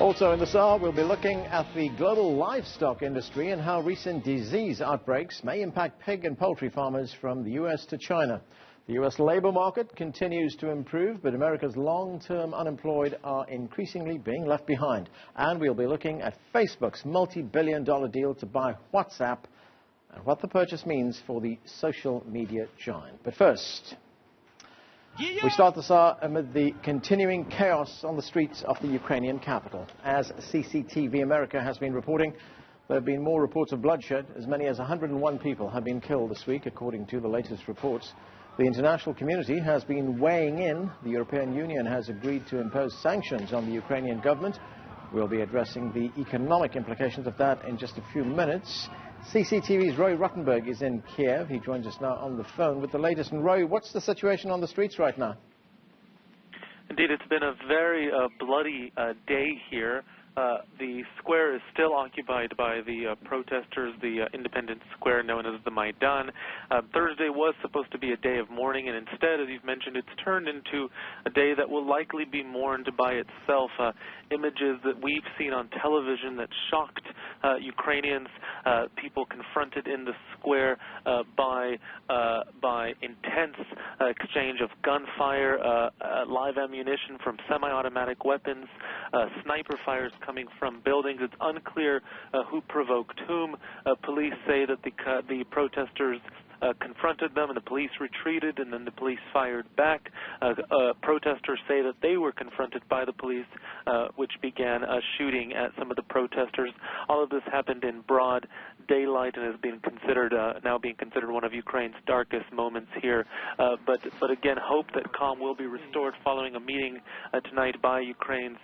Also in the SAR, we'll be looking at the global livestock industry and how recent disease outbreaks may impact pig and poultry farmers from the U.S. to China. The U.S. labor market continues to improve, but America's long-term unemployed are increasingly being left behind. And we'll be looking at Facebook's multi-billion-dollar deal to buy WhatsApp and what the purchase means for the social media giant. But first, we start this hour amid the continuing chaos on the streets of the Ukrainian capital. As CCTV America has been reporting, there have been more reports of bloodshed. As many as 101 people have been killed this week, according to the latest reports. The international community has been weighing in. The European Union has agreed to impose sanctions on the Ukrainian government. We'll be addressing the economic implications of that in just a few minutes. CCTV's Roy Rottenberg is in Kiev. He joins us now on the phone with the latest. And Roy, what's the situation on the streets right now? Indeed, it's been a very bloody day here. The square is still occupied by the protesters, the independent square known as the Maidan. Thursday was supposed to be a day of mourning, and instead, as you've mentioned, it's turned into a day that will likely be mourned by itself. Images that we've seen on television that shocked Ukrainians, people confronted in the square by intense exchange of gunfire, live ammunition from semi-automatic weapons, sniper fires coming from buildings. It's unclear who provoked whom. Police say that the protesters confronted them and the police retreated, and then the police fired back. Protesters say that they were confronted by the police, which began shooting at some of the protesters. All of this happened in broad daylight and has been considered now being considered one of Ukraine's darkest moments here. But again, hope that calm will be restored following a meeting tonight by Ukraine's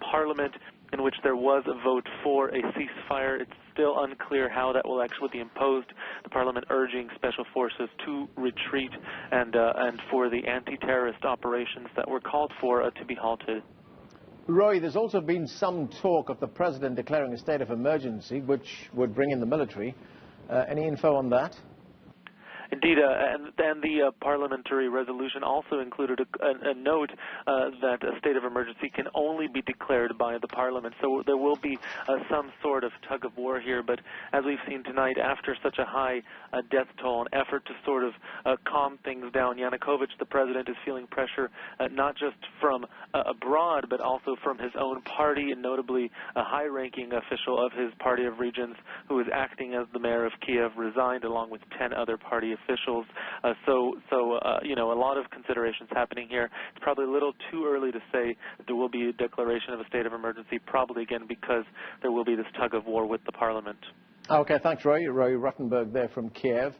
parliament, in which there was a vote for a ceasefire. It's still unclear how that will actually be imposed. The parliament urging special forces to retreat and for the anti-terrorist operations that were called for to be halted. Roy, there's also been some talk of the president declaring a state of emergency, which would bring in the military. Any info on that? Indeed, and the parliamentary resolution also included a note that a state of emergency can only be declared by the parliament. So there will be some sort of tug of war here. But as we've seen tonight, after such a high death toll, an effort to sort of calm things down, Yanukovych, the president, is feeling pressure not just from abroad, but also from his own party, and notably a high-ranking official of his party of regions who is acting as the mayor of Kiev resigned, along with 10 other party officials. You know, a lot of considerations happening here. It's probably a little too early to say there will be a declaration of a state of emergency, probably again because there will be this tug of war with the parliament. Okay, thanks, Roy. Roy Rottenberg there from Kiev.